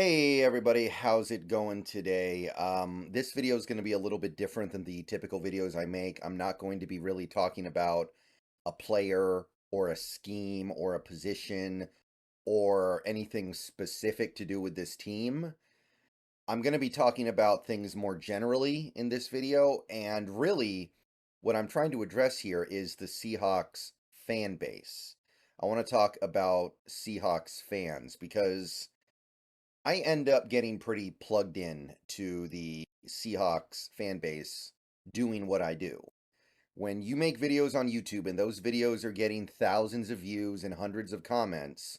Hey everybody, how's it going today? This video is going to be a little bit different than the typical videos I make. I'm not going to be really talking about a player or a scheme or a position or anything specific to do with this team. I'm going to be talking about things more generally in this video, and really what I'm trying to address here is the Seahawks fan base. I want to talk about Seahawks fans because I end up getting pretty plugged in to the Seahawks fan base doing what I do. When you make videos on YouTube and those videos are getting thousands of views and hundreds of comments,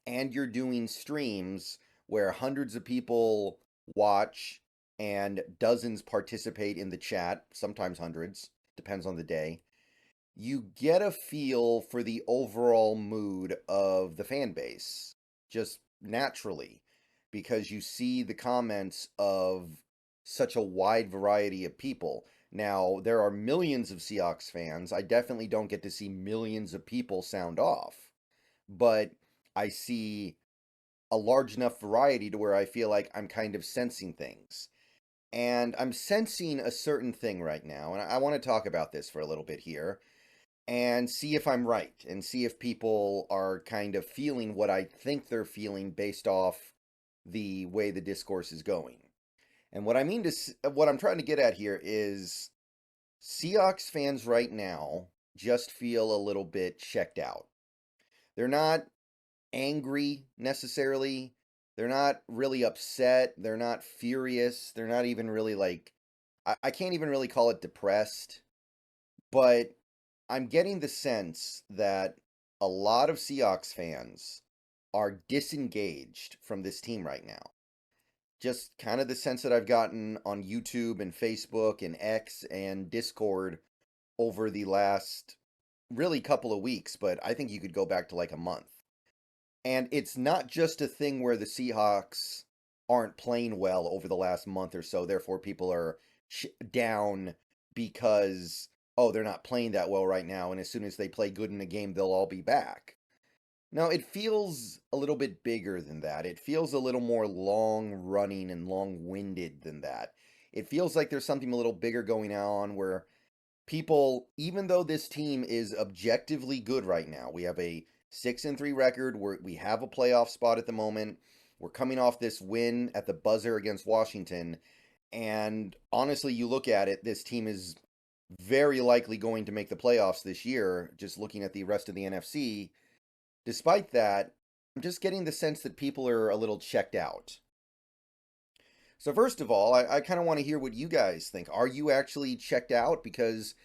and you're doing streams where hundreds of people watch and dozens participate in the chat, sometimes hundreds, depends on the day, you get a feel for the overall mood of the fan base just naturally because you see the comments of such a wide variety of people. Now, there are millions of Seahawks fans. I definitely don't get to see millions of people sound off, but I see a large enough variety to where I feel like I'm kind of sensing things. And I'm sensing a certain thing right now, and I want to talk about this for a little bit here and see if I'm right and see if people are kind of feeling what I think they're feeling based off the way the discourse is going. And what I'm trying to get at here is Seahawks fans right now just feel a little bit checked out. They're not angry necessarily. They're not really upset. They're not furious. They're not even really like, I can't even really call it depressed, but I'm getting the sense that a lot of Seahawks fans are disengaged from this team right now. Just kind of the sense that I've gotten on YouTube and Facebook and X and Discord over the last really couple of weeks, but I think you could go back to like a month. And it's not just a thing where the Seahawks aren't playing well over the last month or so, therefore people are down because, oh, they're not playing that well right now, and as soon as they play good in a game, they'll all be back. No, it feels a little bit bigger than that. It feels a little more long-running and long-winded than that. It feels like there's something a little bigger going on where people, even though this team is objectively good right now, we have a 6-3 record, we have a playoff spot at the moment. We're coming off this win at the buzzer against Washington, and honestly, you look at it, this team is very likely going to make the playoffs this year, just looking at the rest of the NFC. Despite that, I'm just getting the sense that people are a little checked out. So first of all, I kind of want to hear what you guys think. Are you actually checked out? Because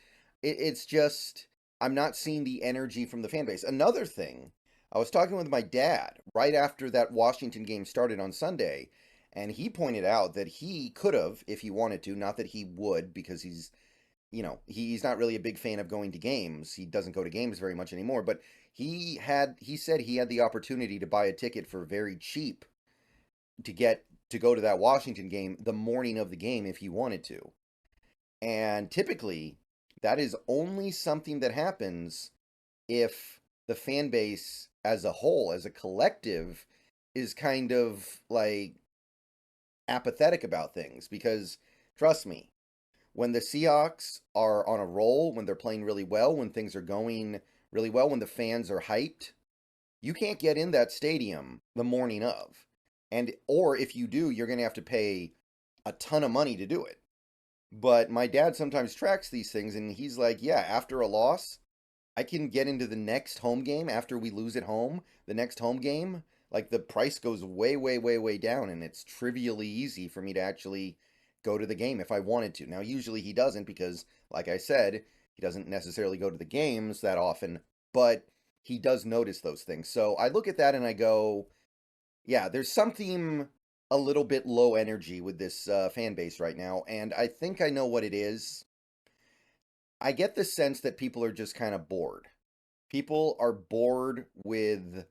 it's just, I'm not seeing the energy from the fan base. Another thing, I was talking with my dad right after that Washington game started on Sunday, and he pointed out that he could have, if he wanted to, not that he would, because he's not really a big fan of going to games. He doesn't go to games very much anymore, but he said he had the opportunity to buy a ticket for very cheap to go to that Washington game the morning of the game if he wanted to. And typically, that is only something that happens if the fan base as a whole, as a collective, is kind of like apathetic about things. Because trust me, when the Seahawks are on a roll, when they're playing really well, when things are going really well, when the fans are hyped, you can't get in that stadium the morning of. Or if you do, you're going to have to pay a ton of money to do it. But my dad sometimes tracks these things, and he's like, yeah, after a loss, I can get into the next home game after we lose at home. The next home game, like the price goes way, way, way, way down, and it's trivially easy for me to actually go to the game if I wanted to. Now, usually he doesn't because, like I said, he doesn't necessarily go to the games that often, but he does notice those things. So I look at that and I go, yeah, there's something a little bit low energy with this fan base right now, and I think I know what it is. I get the sense that people are just kind of bored. People are bored with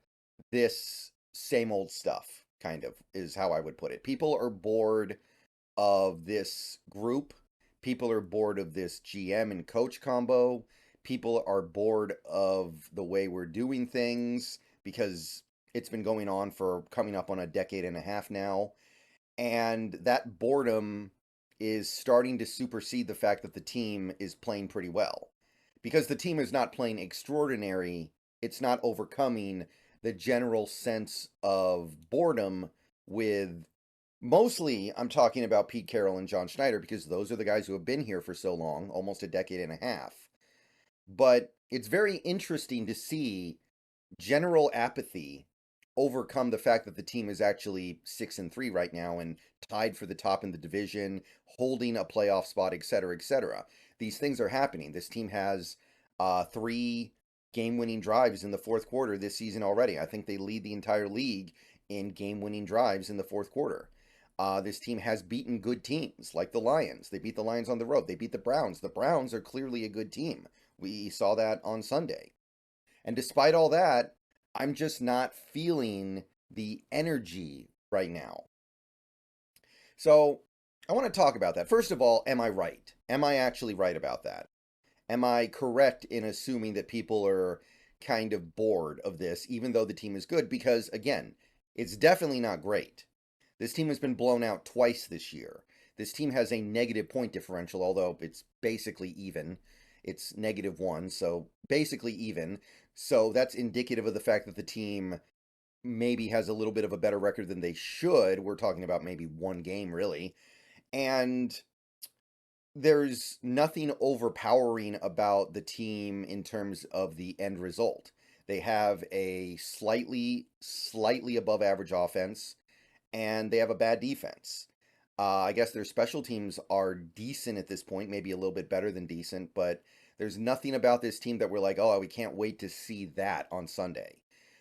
this same old stuff, kind of, is how I would put it. People are bored of this group. People are bored of this GM and coach combo. People are bored of the way we're doing things because It's been going on for coming up on a decade and a half now. And that boredom is starting to supersede the fact that the team is playing pretty well. Because the team is not playing extraordinary, it's not overcoming the general sense of boredom with mostly I'm talking about Pete Carroll and John Schneider because those are the guys who have been here for so long, almost a decade and a half. But it's very interesting to see general apathy overcome the fact that the team is actually 6-3 right now and tied for the top in the division, holding a playoff spot, etc., etc. These things are happening. This team has 3 game-winning drives in the fourth quarter this season already. I think they lead the entire league in game-winning drives in the fourth quarter. This team has beaten good teams like the Lions. They beat the Lions on the road. They beat the Browns. The Browns are clearly a good team. We saw that on Sunday. And despite all that, I'm just not feeling the energy right now. So I want to talk about that. First of all, am I right? Am I actually right about that? Am I correct in assuming that people are kind of bored of this, even though the team is good? Because, again, it's definitely not great. This team has been blown out twice this year. This team has a negative point differential, although it's basically even. It's -1, so basically even. So that's indicative of the fact that the team maybe has a little bit of a better record than they should. We're talking about maybe 1 game, really. And there's nothing overpowering about the team in terms of the end result. They have a slightly above average offense, and they have a bad defense. I guess their special teams are decent at this point, maybe a little bit better than decent, but there's nothing about this team that we're like, oh, we can't wait to see that on Sunday.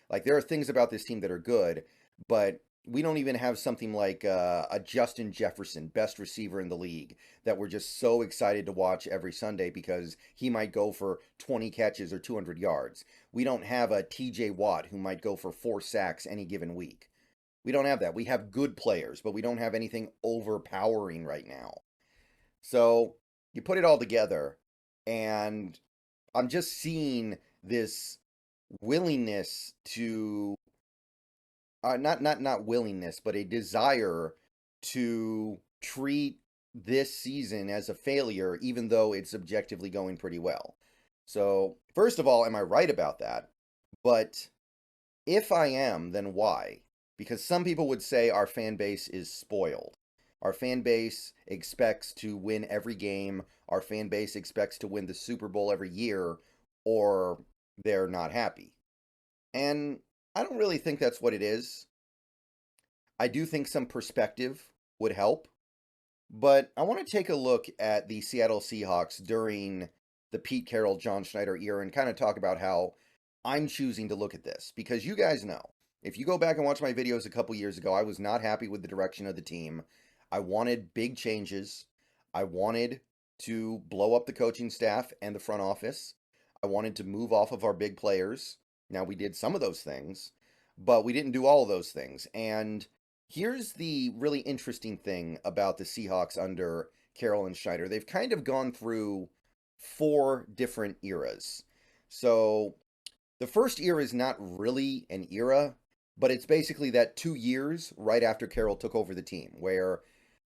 Like, there are things about this team that are good, but we don't even have something like a Justin Jefferson, best receiver in the league, that we're just so excited to watch every Sunday because he might go for 20 catches or 200 yards. We don't have a TJ Watt who might go for 4 sacks any given week. We don't have that. We have good players, but we don't have anything overpowering right now. So you put it all together, and I'm just seeing this willingness to not willingness, but a desire to treat this season as a failure, even though it's objectively going pretty well. So, first of all, am I right about that? But if I am, then why? Because some people would say our fan base is spoiled. Our fan base expects to win every game. Our fan base expects to win the Super Bowl every year, or they're not happy. And I don't really think that's what it is. I do think some perspective would help. But I want to take a look at the Seattle Seahawks during the Pete Carroll, John Schneider era and kind of talk about how I'm choosing to look at this. Because you guys know, if you go back and watch my videos a couple years ago, I was not happy with the direction of the team. I wanted big changes. I wanted to blow up the coaching staff and the front office. I wanted to move off of our big players. Now, we did some of those things, but we didn't do all of those things. And here's the really interesting thing about the Seahawks under Carroll and Schneider. They've kind of gone through 4 different eras. So the first era is not really an era, but it's basically that 2 years right after Carroll took over the team, where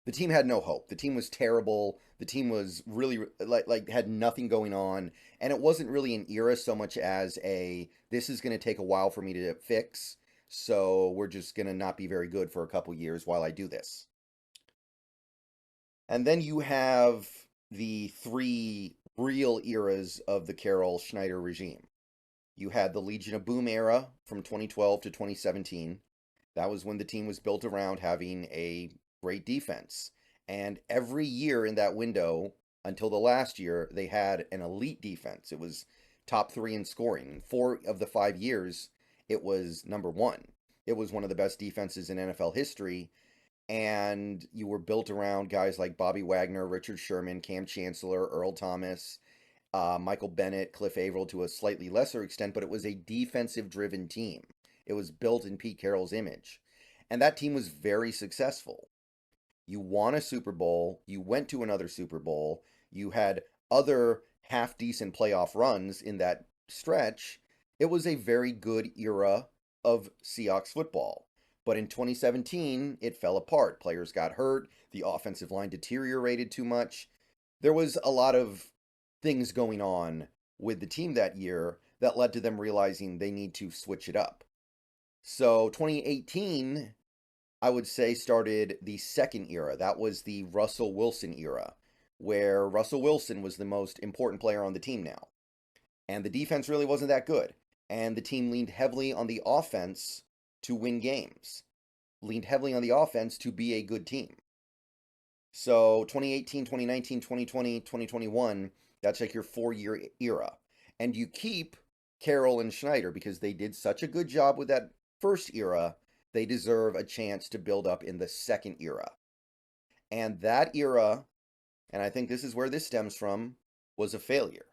the team had no hope. The team was terrible. The team was really like had nothing going on, and it wasn't really an era so much as a this is going to take a while for me to fix. So we're just going to not be very good for a couple years while I do this. And then you have the 3 real eras of the Carroll Schneider regime. You had the Legion of Boom era from 2012 to 2017. That was when the team was built around having a great defense. And every year in that window, until the last year, they had an elite defense. It was top 3 in scoring. In 4 of the 5 years, it was number 1. It was one of the best defenses in NFL history. And you were built around guys like Bobby Wagner, Richard Sherman, Cam Chancellor, Earl Thomas, Michael Bennett, Cliff Averill to a slightly lesser extent, but it was a defensive-driven team. It was built in Pete Carroll's image. And that team was very successful. You won a Super Bowl. You went to another Super Bowl. You had other half-decent playoff runs in that stretch. It was a very good era of Seahawks football. But in 2017, it fell apart. Players got hurt, the offensive line deteriorated too much. There was a lot of things going on with the team that year that led to them realizing they need to switch it up. So 2018, I would say, started the second era. That was the Russell Wilson era, where Russell Wilson was the most important player on the team now. And the defense really wasn't that good. And the team leaned heavily on the offense to win games, leaned heavily on the offense to be a good team. So 2018, 2019, 2020, 2021, that's like your 4-year era. And you keep Carroll and Schneider because they did such a good job with that first era. They deserve a chance to build up in the second era. And that era, and I think this is where this stems from, was a failure.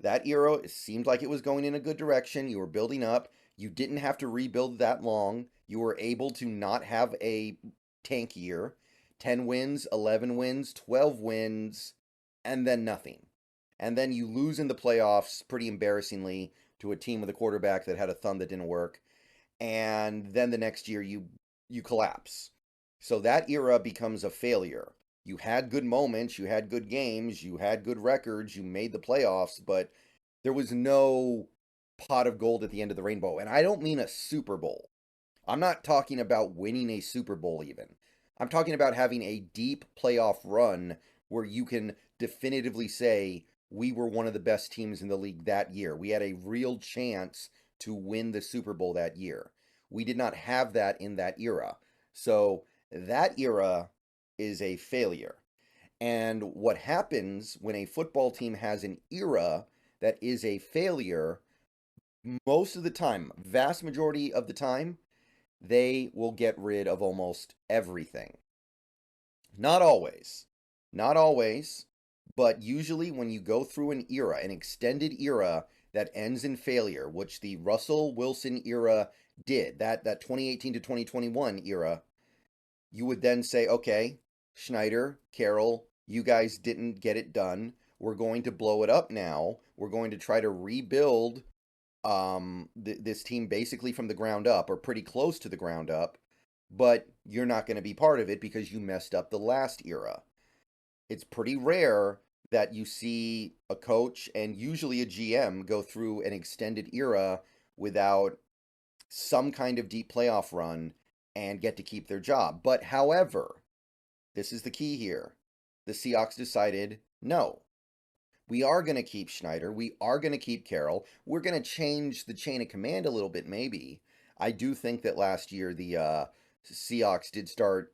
That era, it seemed like it was going in a good direction. You were building up. You didn't have to rebuild that long. You were able to not have a tank year. 10 wins, 11 wins, 12 wins, and then nothing. And then you lose in the playoffs pretty embarrassingly to a team with a quarterback that had a thumb that didn't work. And then the next year you collapse. So that era becomes a failure. You had good moments, you had good games, you had good records, you made the playoffs, but there was no pot of gold at the end of the rainbow. And I don't mean a Super Bowl. I'm not talking about winning a Super Bowl even. I'm talking about having a deep playoff run where you can definitively say we were one of the best teams in the league that year. We had a real chance to win the Super Bowl that year. We did not have that in that era. So that era is a failure. And what happens when a football team has an era that is a failure, most of the time, vast majority of the time, they will get rid of almost everything. Not always. Not always. But usually when you go through an era, an extended era that ends in failure, which the Russell Wilson era did, that 2018 to 2021 era, you would then say, okay, Schneider, Carroll, you guys didn't get it done. We're going to blow it up now. We're going to try to rebuild this team basically from the ground up, or pretty close to the ground up, but you're not going to be part of it because you messed up the last era. It's pretty rare that you see a coach and usually a GM go through an extended era without some kind of deep playoff run and get to keep their job. But however, this is the key here. The Seahawks decided, no, we are going to keep Schneider. We are going to keep Carroll. We're going to change the chain of command a little bit, maybe. I do think that last year the Seahawks did start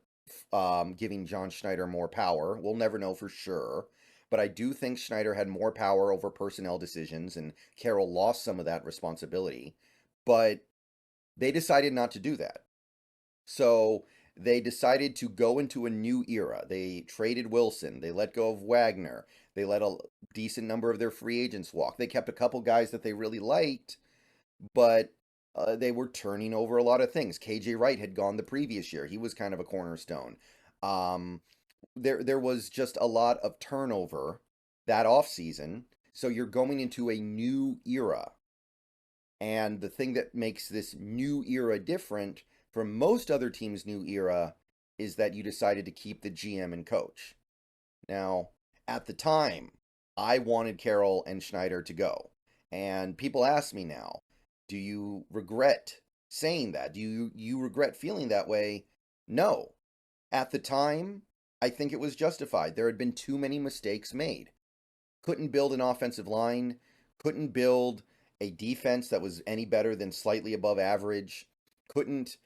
giving John Schneider more power. We'll never know for sure. But I do think Schneider had more power over personnel decisions, and Carroll lost some of that responsibility. But they decided not to do that. So they decided to go into a new era. They traded Wilson. They let go of Wagner. They let a decent number of their free agents walk. They kept a couple guys that they really liked, but they were turning over a lot of things. KJ Wright had gone the previous year. He was kind of a cornerstone. There was just a lot of turnover that offseason. So you're going into a new era. And the thing that makes this new era different from most other teams' new era is that you decided to keep the GM and coach. Now, at the time, I wanted Carroll and Schneider to go. And people ask me now, do you regret saying that? Do you regret feeling that way? No. At the time, I think it was justified. There had been too many mistakes made. Couldn't build an offensive line, couldn't build a defense that was any better than slightly above average, couldn't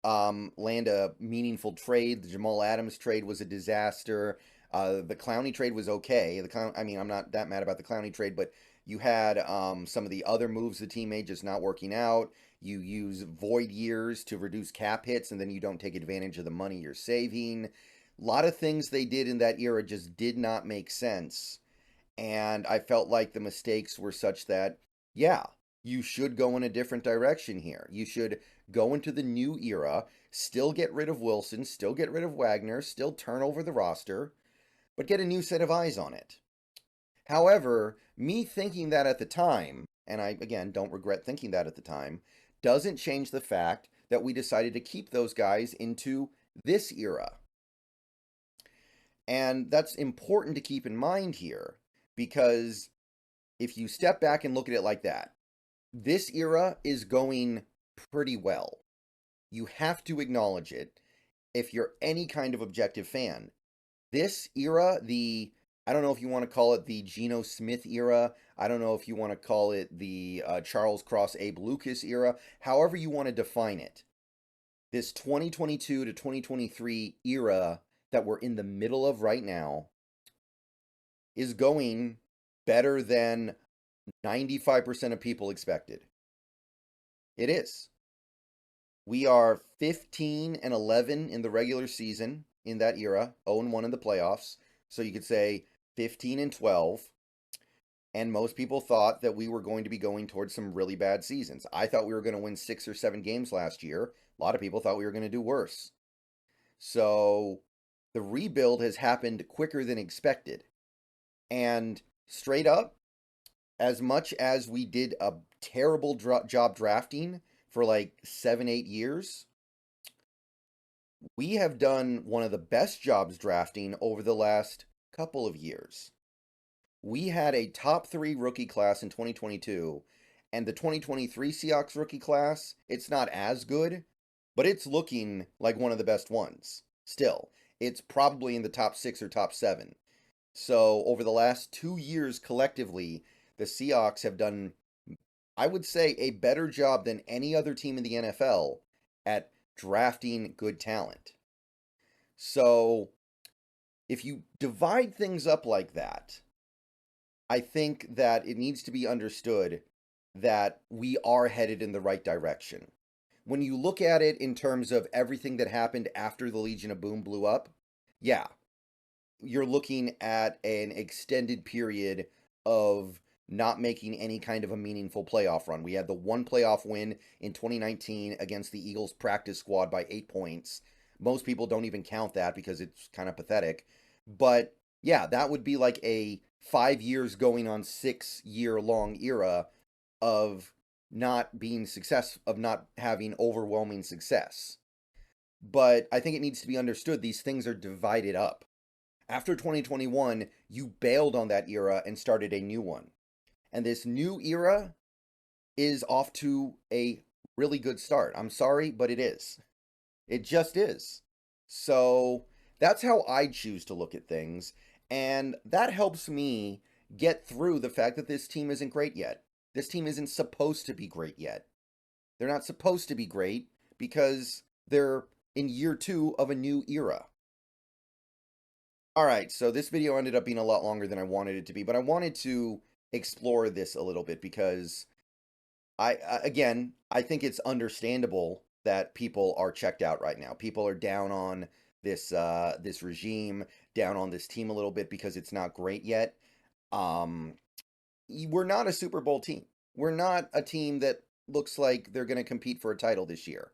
land a meaningful trade. The Jamal Adams trade was a disaster. The Clowney trade was okay. I'm not that mad about the Clowney trade, but you had some of the other moves the team made just not working out. You use void years to reduce cap hits, and then you don't take advantage of the money you're saving. A lot of things they did in that era just did not make sense. And I felt like the mistakes were such that, yeah, you should go in a different direction here. You should go into the new era, still get rid of Wilson, still get rid of Wagner, still turn over the roster, but get a new set of eyes on it. However, me thinking that at the time, and I, again, don't regret thinking that at the time, doesn't change the fact that we decided to keep those guys into this era. And that's important to keep in mind here, because if you step back and look at it like that, this era is going pretty well. You have to acknowledge it if you're any kind of objective fan. This era, I don't know if you want to call it the Geno Smith era. I don't know if you want to call it the Charles Cross Abe Lucas era. However you want to define it. This 2022 to 2023 era that we're in the middle of right now is going better than 95% of people expected. It is. We are 15-11 in the regular season in that era, 0-1 in the playoffs. So you could say 15-12. And most people thought that we were going to be going towards some really bad seasons. I thought we were going to win 6 or 7 games last year. A lot of people thought we were going to do worse. So the rebuild has happened quicker than expected. And straight up, as much as we did a terrible job drafting for like 7-8 years, we have done one of the best jobs drafting over the last couple of years. We had a top 3 rookie class in 2022, and the 2023 Seahawks rookie class, it's not as good, but it's looking like one of the best ones. Still, it's probably in the top 6 or top 7. So over the last 2 years collectively, the Seahawks have done, I would say, a better job than any other team in the NFL at drafting good talent. So if you divide things up like that, I think that it needs to be understood that we are headed in the right direction. When you look at it in terms of everything that happened after the Legion of Boom blew up, yeah, you're looking at an extended period of not making any kind of a meaningful playoff run. We had the one playoff win in 2019 against the Eagles practice squad by 8 points. Most people don't even count that because it's kind of pathetic. But yeah, that would be like a 5 years going on 6-year long era of not being of not having overwhelming success. But I think it needs to be understood these things are divided up. After 2021, you bailed on that era and started a new one. And this new era is off to a really good start. I'm sorry, but it is. It just is. So that's how I choose to look at things. And that helps me get through the fact that this team isn't great yet. This team isn't supposed to be great yet. They're not supposed to be great because they're in year 2 of a new era. Alright, so this video ended up being a lot longer than I wanted it to be, but I wanted to explore this a little bit because again, I think it's understandable that people are checked out right now. People are down on this regime, down on this team a little bit because it's not great yet. We're not a Super Bowl team. We're not a team that looks like they're going to compete for a title this year.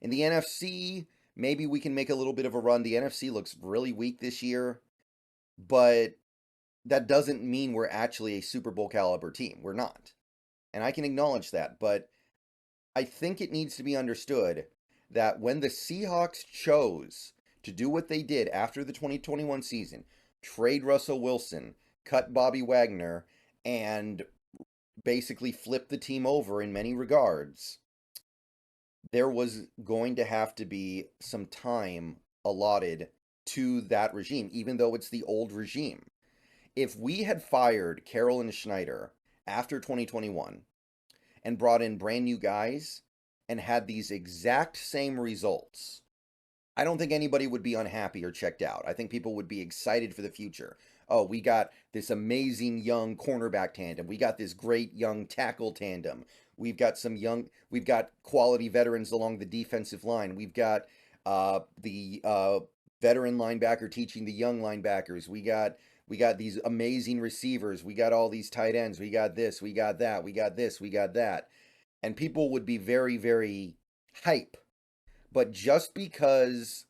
In the NFC, maybe we can make a little bit of a run. The NFC looks really weak this year, but that doesn't mean we're actually a Super Bowl caliber team. We're not. And I can acknowledge that, but I think it needs to be understood that when the Seahawks chose to do what they did after the 2021 season, trade Russell Wilson, cut Bobby Wagner, and basically flip the team over in many regards, there was going to have to be some time allotted to that regime, even though it's the old regime. If we had fired Carroll and Schneider after 2021 and brought in brand new guys and had these exact same results, I don't think anybody would be unhappy or checked out. I think people would be excited for the future. Oh, we got this amazing young cornerback tandem. We got this great young tackle tandem. We've got quality veterans along the defensive line. We've got the veteran linebacker teaching the young linebackers. We got these amazing receivers. We got all these tight ends. We got this. We got that. We got this. We got that. And people would be very, very hype. But just because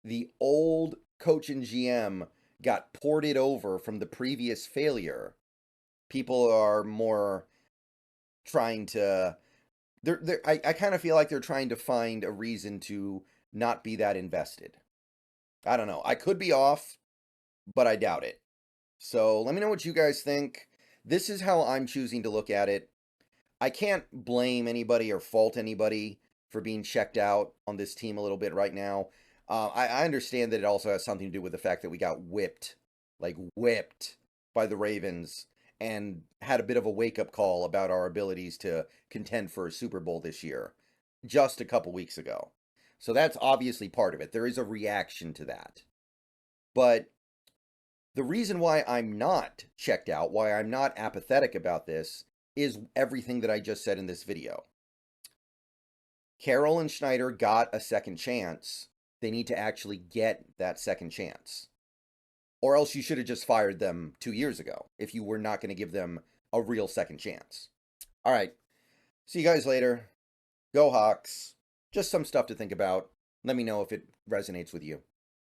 the old coach and GM got ported over from the previous failure, people are more trying to I kind of feel like they're trying to find a reason to not be that invested. I don't know. I could be off, but I doubt it. So let me know what you guys think. This is how I'm choosing to look at it. I can't blame anybody or fault anybody for being checked out on this team a little bit right now. I understand that it also has something to do with the fact that we got whipped, like whipped by the Ravens, and had a bit of a wake-up call about our abilities to contend for a Super Bowl this year just a couple weeks ago. So that's obviously part of it. There is a reaction to that. But the reason why I'm not checked out, why I'm not apathetic about this, is everything that I just said in this video. Carroll and Schneider got a second chance. They need to actually get that second chance. Or else you should have just fired them 2 years ago if you were not going to give them a real second chance. All right. See you guys later. Go Hawks. Just some stuff to think about. Let me know if it resonates with you.